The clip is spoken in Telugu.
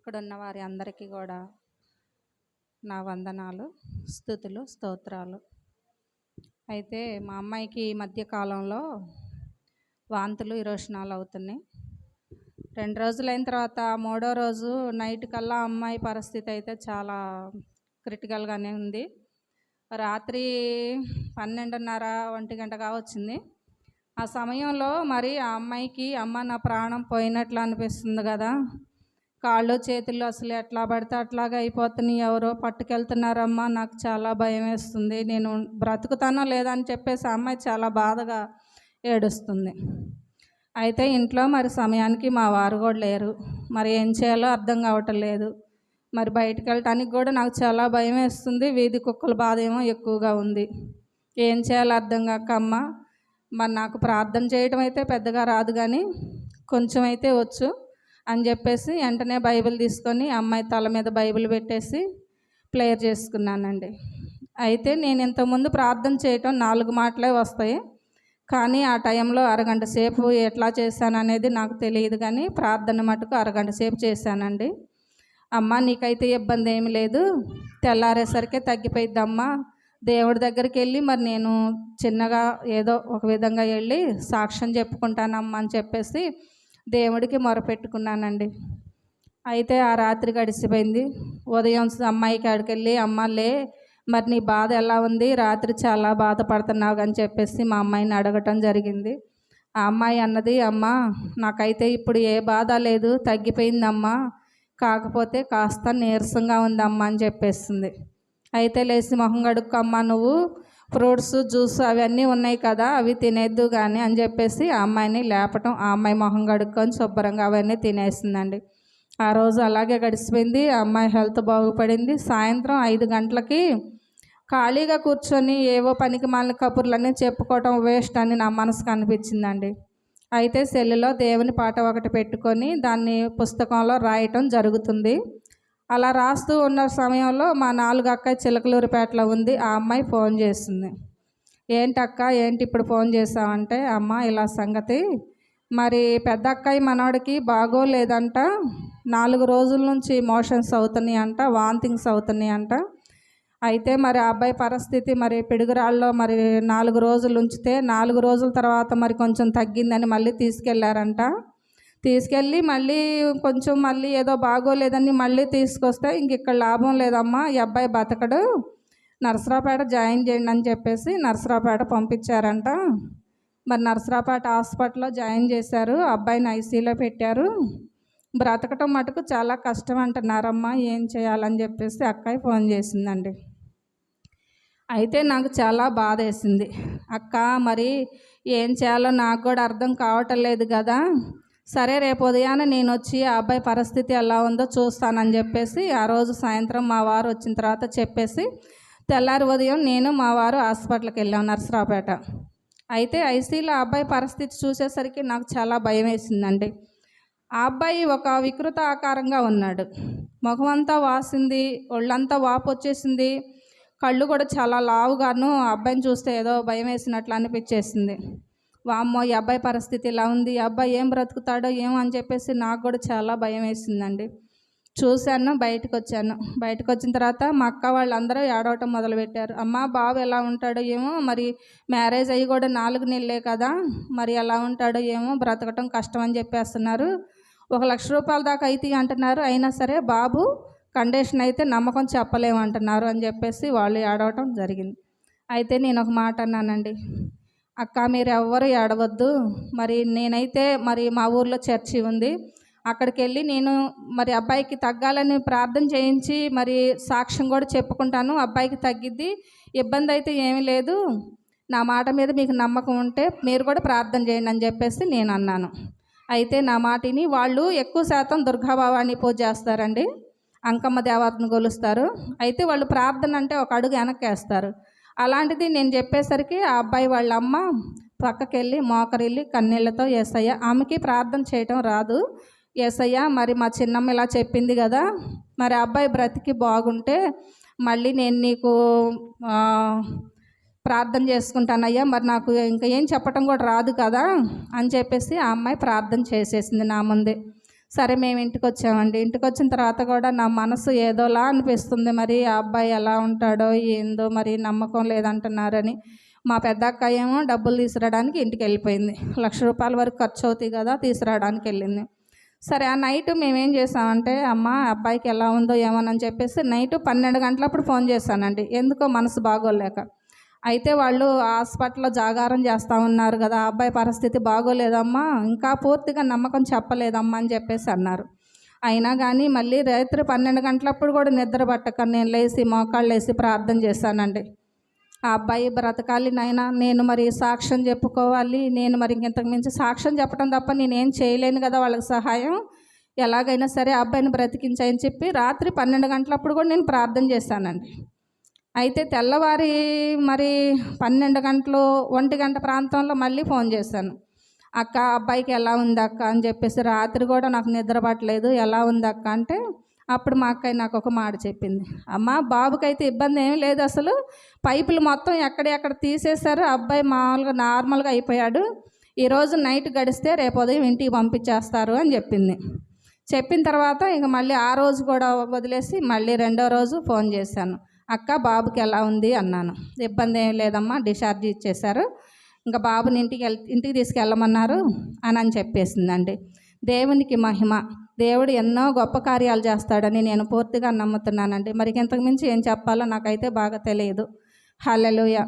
ఇక్కడున్న వారి అందరికీ కూడా నా వందనాలు, స్తుతులు, స్తోత్రాలు. అయితే మా అమ్మాయికి ఈ మధ్య కాలంలో వాంతులు, విరోచనాలు అవుతున్నాయి. 2 రోజులైన తర్వాత మూడో రోజు నైట్ కల్లా అమ్మాయి పరిస్థితి అయితే చాలా క్రిటికల్గానే ఉంది. రాత్రి 12:30, 1 గంటగా వచ్చింది. ఆ సమయంలో మరి ఆ అమ్మాయికి అమ్మ నా ప్రాణం పోయినట్లు అనిపిస్తుంది కదా, కాళ్ళు చేతులు అసలు ఎట్లా పడితే అట్లాగే అయిపోతున్నాయి, ఎవరో పట్టుకెళ్తున్నారమ్మా, నాకు చాలా భయం వేస్తుంది, నేను బ్రతుకుతానో లేదని చెప్పేసి అమ్మాయి చాలా బాధగా ఏడుస్తుంది. అయితే ఇంట్లో మరి సమయానికి మా వారు కూడా లేరు. మరి ఏం చేయాలో అర్థం కావటం లేదు. మరి బయటికి వెళ్ళటానికి కూడా నాకు చాలా భయం వేస్తుంది. వీధి కుక్కల బాధ ఏమో ఎక్కువగా ఉంది. ఏం చేయాలో అర్థం కాక అమ్మ, మరి నాకు ప్రార్థన చేయటం అయితే పెద్దగా రాదు కానీ కొంచెం అయితే వచ్చు అని చెప్పేసి వెంటనే బైబిల్ తీసుకొని అమ్మాయి తల మీద బైబిల్ పెట్టేసి ప్రేయర్ చేసుకున్నానండి. అయితే నేను ఇంతకుముందు ప్రార్థన చేయటం 4 మాటలే వస్తాయి, కానీ ఆ టైంలో అరగంట సేపు ఎట్లా చేశాను అనేది నాకు తెలియదు, కానీ ప్రార్థన మటుకు అరగంట సేపు చేశానండి. అమ్మ నీకైతే ఇబ్బంది ఏమి లేదు, తెల్లారేసరికి తగ్గిపోయిద్దమ్మా, దేవుడి దగ్గరికి వెళ్ళి మరి నేను చిన్నగా ఏదో ఒక విధంగా వెళ్ళి సాక్ష్యం చెప్పుకుంటానమ్మా అని చెప్పేసి దేవుడికి మొరపెట్టుకున్నానండి. అయితే ఆ రాత్రి గడిచిపోయింది. ఉదయం అమ్మాయికి అడికెళ్ళి అమ్మలే మరి నీ బాధ ఎలా ఉంది, రాత్రి చాలా బాధపడుతున్నావు అని చెప్పేసి మా అమ్మాయిని అడగటం జరిగింది. ఆ అమ్మాయి అన్నది, అమ్మ నాకైతే ఇప్పుడు ఏ బాధ లేదు, తగ్గిపోయిందమ్మా, కాకపోతే కాస్త నీరసంగా ఉందమ్మా అని చెప్పేస్తుంది. అయితే లేచి మొహం కడుక్కమ్మా, నువ్వు ఫ్రూట్స్ జ్యూస్ అవన్నీ ఉన్నాయి కదా, అవి తినేద్దు కానీ అని చెప్పేసి ఆ అమ్మాయిని లేపటం, ఆ అమ్మాయి మొహం కడుక్కొని శుభ్రంగా అవన్నీ తినేసిందండి. ఆ రోజు అలాగే గడిచిపోయింది. ఆ అమ్మాయి హెల్త్ బాగుపడింది. సాయంత్రం 5 గంటలకి ఖాళీగా కూర్చొని ఏవో పనికి మాలిన కబుర్లన్నీ చెప్పుకోవటం వేస్ట్ అని నా మనసుకు అనిపించిందండి. అయితే సెల్లులో దేవుని పాట ఒకటి పెట్టుకొని దాన్ని పుస్తకంలో రాయటం జరుగుతుంది. అలా రాస్తూ ఉన్న సమయంలో మా 4 అక్క చిలకలూరిపేటలో ఉంది. ఆ అమ్మాయి ఫోన్ చేసింది. ఏంటక్క ఏంటి ఇప్పుడు ఫోన్ చేసావంటే, అమ్మ ఇలా సంగతి, మరి పెద్ద అక్కయ్య మనవాడికి బాగోలేదంట, 4 రోజుల నుంచి మోషన్స్ అవుతున్నాయి అంట, వాంతింగ్స్ అవుతున్నాయి అంట. అయితే మరి ఆ అబ్బాయి పరిస్థితి మరి పిడుగురాళ్ళలో మరి 4 రోజులు ఉంచితే 4 రోజుల తర్వాత మరి కొంచెం తగ్గిందని మళ్ళీ తీసుకెళ్లారంట. తీసుకెళ్ళి మళ్ళీ కొంచెం మళ్ళీ ఏదో బాగోలేదని మళ్ళీ తీసుకొస్తే ఇంక ఇక్కడ లాభం లేదమ్మా, ఈ అబ్బాయి బతకడు, నరసరావుపేట జాయిన్ చేయండి అని చెప్పేసి నరసరావుపేట పంపించారంట. మరి నరసరావుపేట హాస్పిటల్లో జాయిన్ చేశారు. అబ్బాయిని ఐసీలో పెట్టారు. బ్రతకటం మటుకు చాలా కష్టం అంటున్నారమ్మా, ఏం చేయాలని చెప్పేసి అక్కయ్య ఫోన్ చేసిందండి. అయితే నాకు చాలా బాధ వేసింది. అక్క మరి ఏం చేయాలో నాకు కూడా అర్థం కావటం లేదు కదా, సరే రేపు ఉదయాన నేను వచ్చి ఆ అబ్బాయి పరిస్థితి ఎలా ఉందో చూస్తానని చెప్పేసి ఆ రోజు సాయంత్రం మా వారు వచ్చిన తర్వాత చెప్పేసి తెల్లారి ఉదయం నేను మా వారు హాస్పిటల్కి వెళ్ళాం నరసరావుపేట. అయితే ఐసీలో ఆ అబ్బాయి పరిస్థితి చూసేసరికి నాకు చాలా భయం వేసిందండి. ఆ అబ్బాయి ఒక వికృత ఆకారంగా ఉన్నాడు. ముఖం అంతా వాసింది, ఒళ్ళంతా వాపు వచ్చేసింది, కళ్ళు కూడా చాలా లావుగాను, ఆ అబ్బాయిని చూస్తే ఏదో భయం వేసినట్లు అనిపించేసింది. వామ్మో ఈ అబ్బాయి పరిస్థితి ఇలా ఉంది, ఈ అబ్బాయి ఏం బ్రతుకుతాడో ఏమో అని చెప్పేసి నాకు కూడా చాలా భయం వేసిందండి. చూశాను, బయటకు వచ్చాను. బయటకు వచ్చిన తర్వాత మా అక్క వాళ్ళందరూ ఏడవటం మొదలుపెట్టారు. అమ్మ బాబు ఎలా ఉంటాడో ఏమో, మరి మ్యారేజ్ అయ్యి కూడా 4 నెలలే కదా, మరి ఎలా ఉంటాడో ఏమో, బ్రతకటం కష్టం అని చెప్పేస్తున్నారు, 1 లక్ష రూపాయల దాకా అయితే అంటున్నారు, అయినా సరే బాబు కండిషన్ అయితే నమ్మకం చెప్పలేమంటున్నారు అని చెప్పేసి వాళ్ళు ఏడవటం జరిగింది. అయితే నేను ఒక మాట అన్నానండి, అక్క మీరు ఎవ్వరు ఏడవద్దు, మరి నేనైతే మరి మా ఊర్లో చర్చి ఉంది, అక్కడికి వెళ్ళి నేను మరి అబ్బాయికి తగ్గాలని ప్రార్థన చేయించి మరి సాక్ష్యం కూడా చెప్పుకుంటాను, అబ్బాయికి తగ్గిద్ది, ఇబ్బంది అయితే ఏమీ లేదు, నా మాట మీద మీకు నమ్మకం ఉంటే మీరు కూడా ప్రార్థన చేయండి అని చెప్పేసి నేను అన్నాను. అయితే నా మాటిని వాళ్ళు ఎక్కువ శాతం దుర్గాభవాని పూజ చేస్తారండి, అంకమ్మ దేవతను కొలుస్తారు. అయితే వాళ్ళు ప్రార్థన అంటే ఒక అడుగు వెనక్కేస్తారు. అలాంటిది నేను చెప్పేసరికి ఆ అబ్బాయి వాళ్ళ అమ్మ పక్కకెళ్ళి మోకరిల్లి కన్నీళ్లతో, యేసయ్య, ఆమెకి ప్రార్థన చేయటం రాదు, యేసయ్య మరి మా చిన్నమ్మ ఇలా చెప్పింది కదా, మరి అబ్బాయి బ్రతికి బాగుంటే మళ్ళీ నేను నీకు ప్రార్థన చేసుకుంటానయ్యా, మరి నాకు ఇంకా ఏం చెప్పటం కూడా రాదు కదా అని చెప్పేసి ఆ అమ్మాయి ప్రార్థన చేసేసింది నా ముందే. సరే మేము ఇంటికి వచ్చామండి. ఇంటికి వచ్చిన తర్వాత కూడా నా మనసు ఏదోలా అనిపిస్తుంది. మరి ఆ అబ్బాయి ఎలా ఉంటాడో ఏందో మరి నమ్మకం లేదంటున్నారని. మా పెద్దక్క ఏమో డబ్బులు తీసుకురావడానికి ఇంటికి వెళ్ళిపోయింది. ₹1,00,000 వరకు ఖర్చు అవుతాయి కదా, తీసుకురావడానికి వెళ్ళింది. సరే ఆ నైట్ మేమేం చేసామంటే, అమ్మ అబ్బాయికి ఎలా ఉందో ఏమోనని చెప్పేసి నైట్ 12 గంటలప్పుడు ఫోన్ చేశానండి. ఎందుకో మనసు బాగోలేక. అయితే వాళ్ళు హాస్పిటల్లో జాగారం చేస్తూ ఉన్నారు కదా, ఆ అబ్బాయి పరిస్థితి బాగోలేదమ్మా, ఇంకా పూర్తిగా నమ్మకం చెప్పలేదమ్మా అని చెప్పేసి అన్నారు. అయినా కానీ మళ్ళీ రాత్రి 12 గంటలప్పుడు కూడా నిద్ర పట్టక నేను లేచి మోకాళ్ళు వేసి ప్రార్థన చేశానండి. ఆ అబ్బాయి బ్రతకాలి నాయనా, నేను మరి సాక్ష్యం చెప్పుకోవాలి, నేను మరి ఇంతకు మించి సాక్ష్యం చెప్పడం తప్ప నేనేం చేయలేను కదా వాళ్ళకి సహాయం, ఎలాగైనా సరే ఆ అబ్బాయిని బ్రతికించాయని చెప్పి రాత్రి 12 గంటలప్పుడు కూడా నేను ప్రార్థన చేశానండి. అయితే తెల్లవారి మరి 12 గంటలు 1 గంట ప్రాంతంలో మళ్ళీ ఫోన్ చేశాను. అక్క అబ్బాయికి ఎలా ఉంది అక్క అని చెప్పేసి, రాత్రి కూడా నాకు నిద్ర పట్టలేదు, ఎలా ఉంది అక్క అంటే అప్పుడు మా అక్కయ్య నాకు ఒక మాట చెప్పింది. అమ్మ బాబుకైతే ఇబ్బంది ఏమీ లేదు, అసలు పైపులు మొత్తం ఎక్కడెక్కడ తీసేశారు, అబ్బాయి మామూలుగా నార్మల్గా అయిపోయాడు, ఈరోజు నైట్ గడిస్తే రేపు ఉదయం ఇంటికి పంపించేస్తారు అని చెప్పింది. చెప్పిన తర్వాత ఇంక మళ్ళీ ఆ రోజు కూడా వదిలేసి మళ్ళీ రెండో రోజు ఫోన్ చేశాను. అక్క బాబుకి ఎలా ఉంది అన్నాను. ఇబ్బంది ఏం లేదమ్మా, డిశ్చార్జ్ ఇచ్చేశారు, ఇంకా బాబుని ఇంటికి తీసుకెళ్ళమన్నారు అని చెప్పేసిందండి. దేవునికి మహిమ. దేవుడు ఎన్నో గొప్ప కార్యాలు చేస్తాడని నేను పూర్తిగా నమ్ముతున్నానండి. మరి ఇంతకు మించి ఏం చెప్పాలో నాకైతే బాగా తెలియదు. హల్లెలూయా.